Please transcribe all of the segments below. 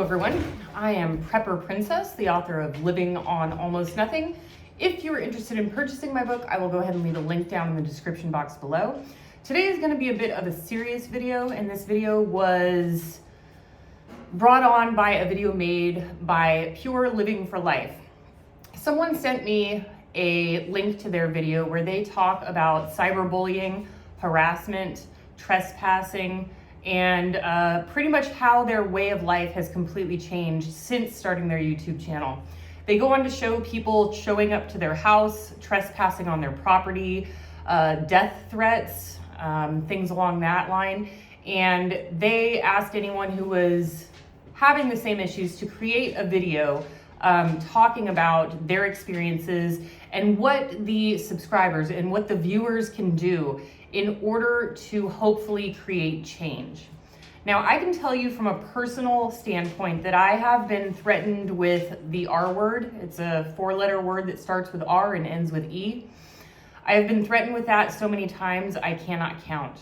Hello everyone, I am Prepper Princess, the author of Living on Almost Nothing. If you are interested in purchasing my book, I will go ahead and leave a link down in the description box below. Today is going to be a bit of a serious video, and this video was brought on by a video made by Pure Living for Life. Someone sent me a link to their video where they talk about cyberbullying, harassment, trespassing, and pretty much how their way of life has completely changed since starting their YouTube channel. They go on to show people showing up to their house, trespassing on their property, death threats, things along that line. And they asked anyone who was having the same issues to create a video talking about their experiences and what the subscribers and what the viewers can do in order to hopefully create change. Now, I can tell you from a personal standpoint that I have been threatened with the R word. It's a 4-letter word that starts with R and ends with E. I have been threatened with that so many times I cannot count.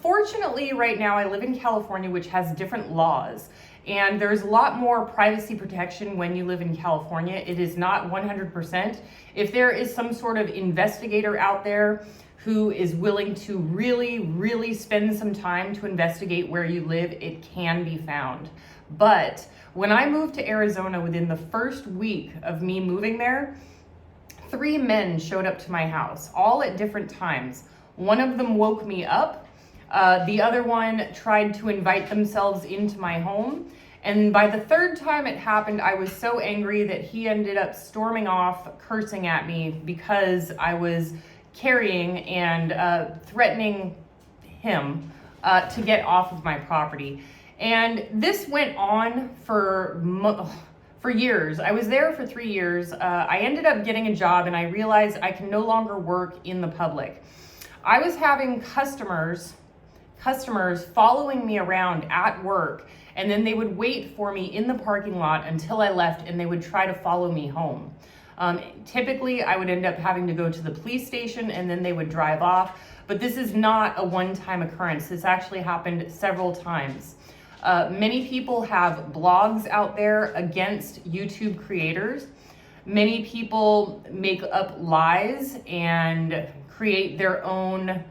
Fortunately, right now I live in California, which has different laws, and there's a lot more privacy protection when you live in California. It is not 100%. If there is some sort of investigator out there who is willing to really spend some time to investigate where you live, it can be found. But when I moved to Arizona, within the first week of me moving there, 3 men showed up to my house, all at different times. One of them woke me up. The other one tried to invite themselves into my home. And by the 3rd time it happened, I was so angry that he ended up storming off, cursing at me because I was carrying and threatening him to get off of my property. And this went on for years. I was there for 3 years. I ended up getting a job and I realized I can no longer work in the public. I was having customers following me around at work, and then they would wait for me in the parking lot until I left, and they would try to follow me home. Typically, I would end up having to go to the police station and then they would drive off, but this is not a one-time occurrence. This actually happened several times. Many people have blogs out there against YouTube creators. Many people make up lies and create their own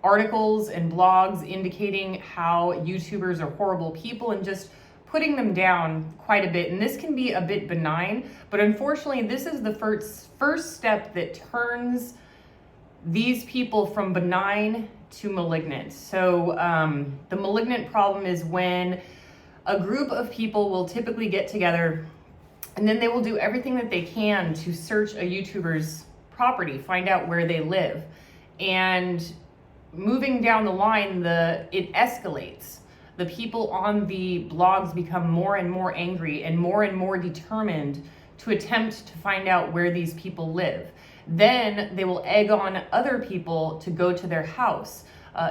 articles and blogs indicating how YouTubers are horrible people and just putting them down quite a bit. And this can be a bit benign, but unfortunately, this is the first step that turns these people from benign to malignant. So the malignant problem is when a group of people will typically get together and then they will do everything that they can to search a YouTuber's property, find out where they live. And moving down the line, it escalates. The people on the blogs become more and more angry and more determined to attempt to find out where these people live. Then they will egg on other people to go to their house,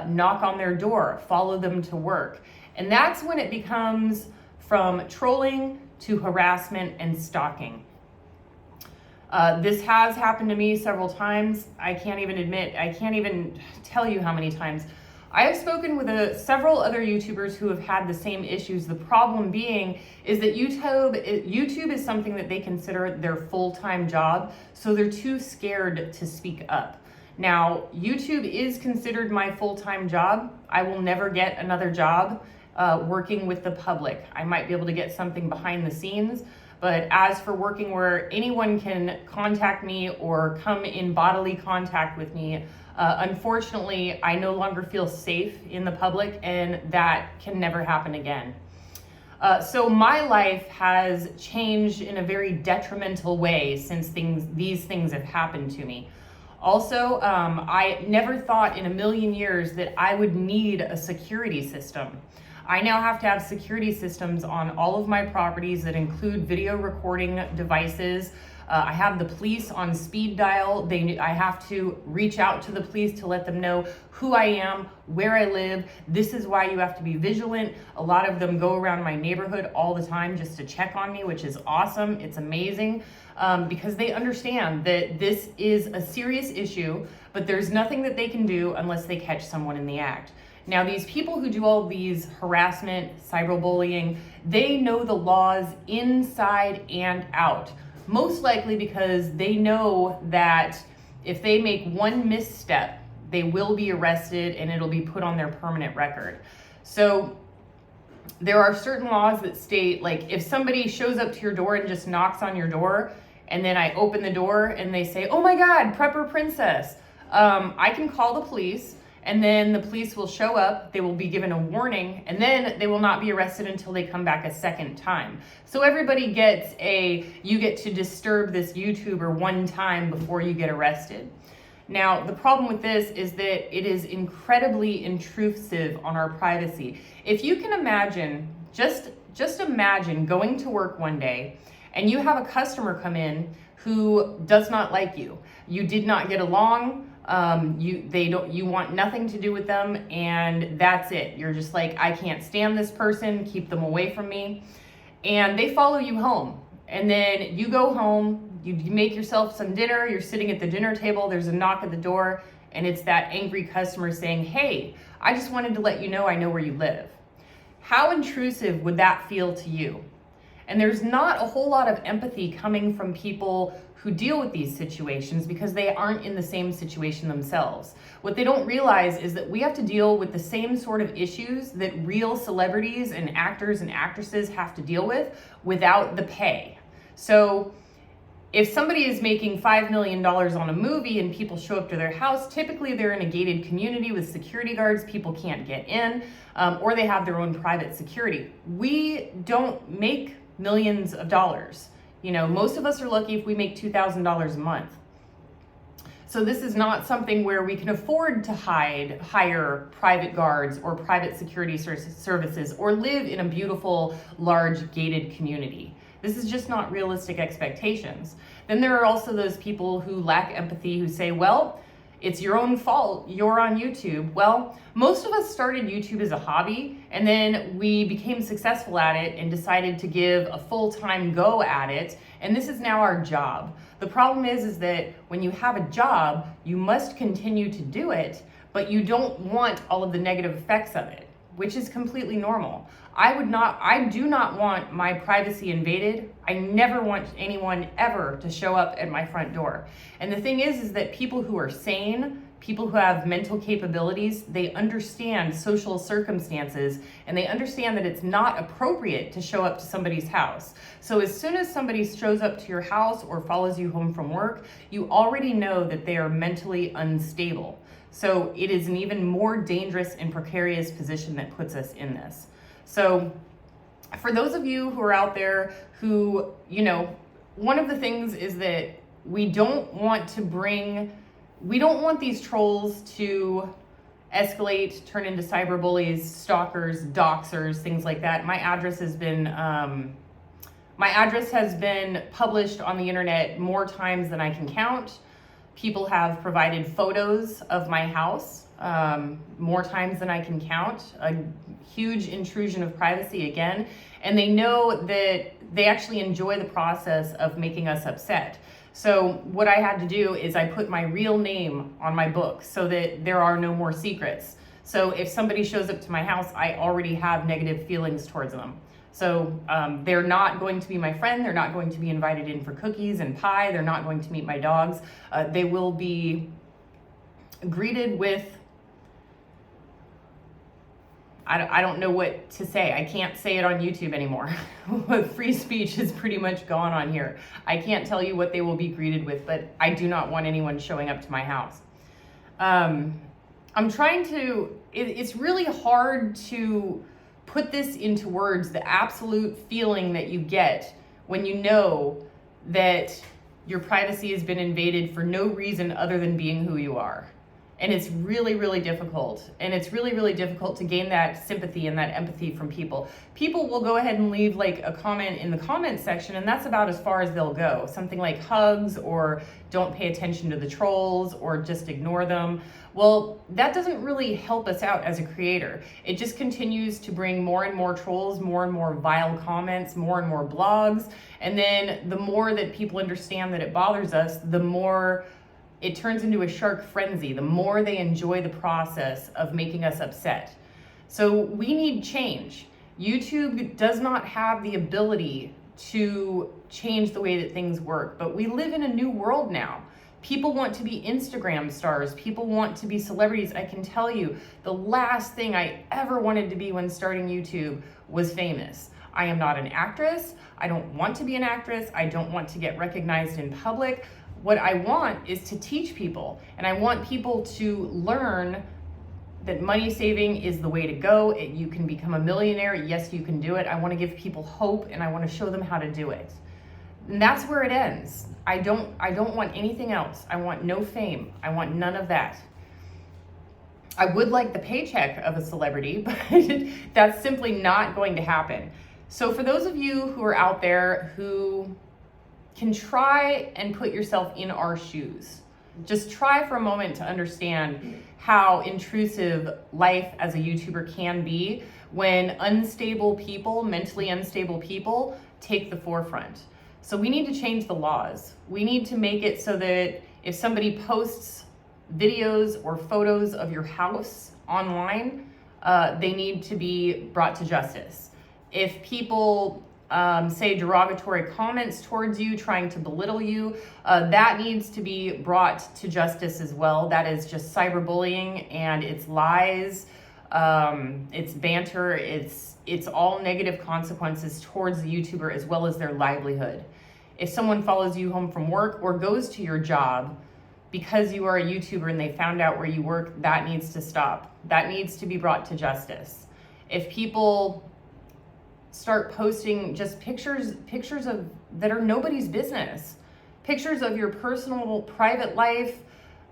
knock on their door, follow them to work. And that's when it becomes from trolling to harassment and stalking. This has happened to me several times. I can't even tell you how many times. I have spoken with several other YouTubers who have had the same issues. The problem being is that YouTube is something that they consider their full-time job, so they're too scared to speak up. Now, YouTube is considered my full-time job. I will never get another job working with the public. I might be able to get something behind the scenes, but as for working where anyone can contact me or come in bodily contact with me, unfortunately, I no longer feel safe in the public, and that can never happen again. So my life has changed in a very detrimental way since these things have happened to me. Also, I never thought in a million years that I would need a security system. I now have to have security systems on all of my properties that include video recording devices. I have the police on speed dial. I have to reach out to the police to let them know who I am, where I live. This is why you have to be vigilant. A lot of them go around my neighborhood all the time just to check on me, which is awesome. It's amazing because they understand that this is a serious issue, but there's nothing that they can do unless they catch someone in the act. Now, these people who do all these harassment, cyberbullying, they know the laws inside and out. Most likely because they know that if they make one misstep, they will be arrested and it'll be put on their permanent record. So there are certain laws that state, like, if somebody shows up to your door and just knocks on your door, and then I open the door and they say, "Oh my God, prepper princess," I can call the police, and then the police will show up, they will be given a warning, and then they will not be arrested until they come back a second time. So everybody gets you get to disturb this YouTuber one time before you get arrested. Now, the problem with this is that it is incredibly intrusive on our privacy. If you can imagine, just imagine going to work one day and you have a customer come in who does not like you. You did not get along. You want nothing to do with them, and that's it. You're just like, I can't stand this person, keep them away from me. And they follow you home. And then you go home, you make yourself some dinner, you're sitting at the dinner table, there's a knock at the door, and it's that angry customer saying, "Hey, I just wanted to let you know I know where you live." How intrusive would that feel to you? And there's not a whole lot of empathy coming from people who deal with these situations because they aren't in the same situation themselves. What they don't realize is that we have to deal with the same sort of issues that real celebrities and actors and actresses have to deal with without the pay. So if somebody is making $5 million on a movie and people show up to their house, typically they're in a gated community with security guards, people can't get in, or they have their own private security. We don't make millions of dollars. You know, most of us are lucky if we make $2,000 a month. So this is not something where we can afford to hire private guards or private security services or live in a beautiful, large gated community. This is just not realistic expectations. Then there are also those people who lack empathy who say, well, it's your own fault, you're on YouTube. Well, most of us started YouTube as a hobby, and then we became successful at it and decided to give a full-time go at it, and this is now our job. The problem is that when you have a job, you must continue to do it, but you don't want all of the negative effects of it, which is completely normal. I do not want my privacy invaded. I never want anyone ever to show up at my front door. And the thing is that people who are sane, people who have mental capabilities, they understand social circumstances, and they understand that it's not appropriate to show up to somebody's house. So as soon as somebody shows up to your house or follows you home from work, you already know that they are mentally unstable. So it is an even more dangerous and precarious position that puts us in this. So for those of you who are out there who, you know, one of the things is that we don't want these trolls to escalate, turn into cyberbullies, stalkers, doxers, things like that. My address has been published on the internet more times than I can count. People have provided photos of my house more times than I can count. A huge intrusion of privacy again. And they know that they actually enjoy the process of making us upset. So what I had to do is I put my real name on my book so that there are no more secrets. So if somebody shows up to my house, I already have negative feelings towards them. So they're not going to be my friend. They're not going to be invited in for cookies and pie. They're not going to meet my dogs. They will be greeted with, I don't know what to say. I can't say it on YouTube anymore. Free speech is pretty much gone on here. I can't tell you what they will be greeted with, but I do not want anyone showing up to my house. It's really hard to put this into words, the absolute feeling that you get when you know that your privacy has been invaded for no reason other than being who you are. And it's really, really difficult. And it's really, really difficult to gain that sympathy and that empathy from people. People will go ahead and leave like a comment in the comment section, and that's about as far as they'll go. Something like hugs, or don't pay attention to the trolls, or just ignore them. Well, that doesn't really help us out as a creator. It just continues to bring more and more trolls, more and more vile comments, more and more blogs. And then the more that people understand that it bothers us, the more it turns into a shark frenzy the more they enjoy the process of making us upset. So we need change. YouTube does not have the ability to change the way that things work, but we live in a new world now. People want to be Instagram stars. People want to be celebrities. I can tell you, the last thing I ever wanted to be when starting YouTube was famous. I am not an actress. I don't want to be an actress. I don't want to get recognized in public. What I want is to teach people, and I want people to learn that money saving is the way to go. You can become a millionaire. Yes, you can do it. I want to give people hope, and I want to show them how to do it. And that's where it ends. I don't want anything else. I want no fame. I want none of that. I would like the paycheck of a celebrity, but that's simply not going to happen. So for those of you who are out there who can try and put yourself in our shoes, just try for a moment to understand how intrusive life as a YouTuber can be when unstable people, mentally unstable people, take the forefront. So we need to change the laws. We need to make it so that if somebody posts videos or photos of your house online, they need to be brought to justice. If people say derogatory comments towards you, trying to belittle you, that needs to be brought to justice as well. That is just cyberbullying, and it's lies, it's banter, it's all negative consequences towards the YouTuber as well as their livelihood. If someone follows you home from work or goes to your job because you are a YouTuber and they found out where you work, that needs to stop. That needs to be brought to justice. If people start posting just pictures of that are nobody's business, pictures of your personal private life,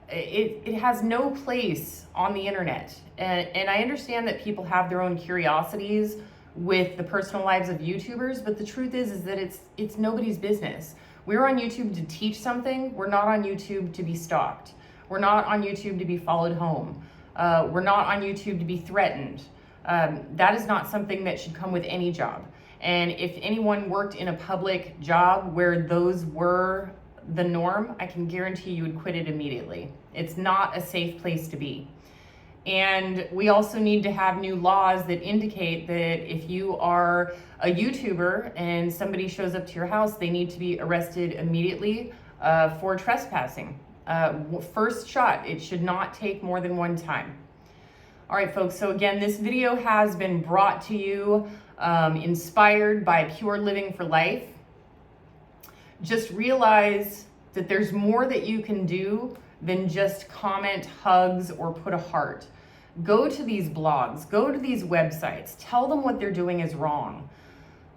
it has no place on the internet. And I understand that people have their own curiosities with the personal lives of YouTubers, but the truth is that it's nobody's business. We're on YouTube to teach something. We're not on YouTube to be stalked. We're not on YouTube to be followed home. We're not on YouTube to be threatened. That is not something that should come with any job. And if anyone worked in a public job where those were the norm, I can guarantee you would quit it immediately. It's not a safe place to be. And we also need to have new laws that indicate that if you are a YouTuber and somebody shows up to your house, they need to be arrested immediately for trespassing. First shot, it should not take more than one time. All right, folks, so again, this video has been brought to you, inspired by Pure Living for Life. Just realize that there's more that you can do than just comment, hugs, or put a heart. Go to these blogs, go to these websites, tell them what they're doing is wrong.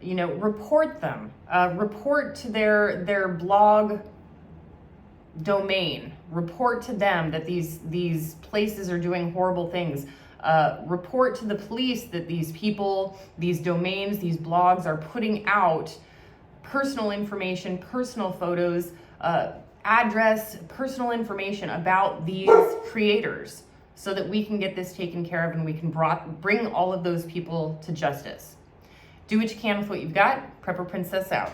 You know, report them, report to their blog domain, report to them that these places are doing horrible things. Report to the police that these people, these domains, these blogs are putting out personal information, personal photos, address, personal information about these creators so that we can get this taken care of and we can bring all of those people to justice. Do what you can with what you've got. Prepper Princess out.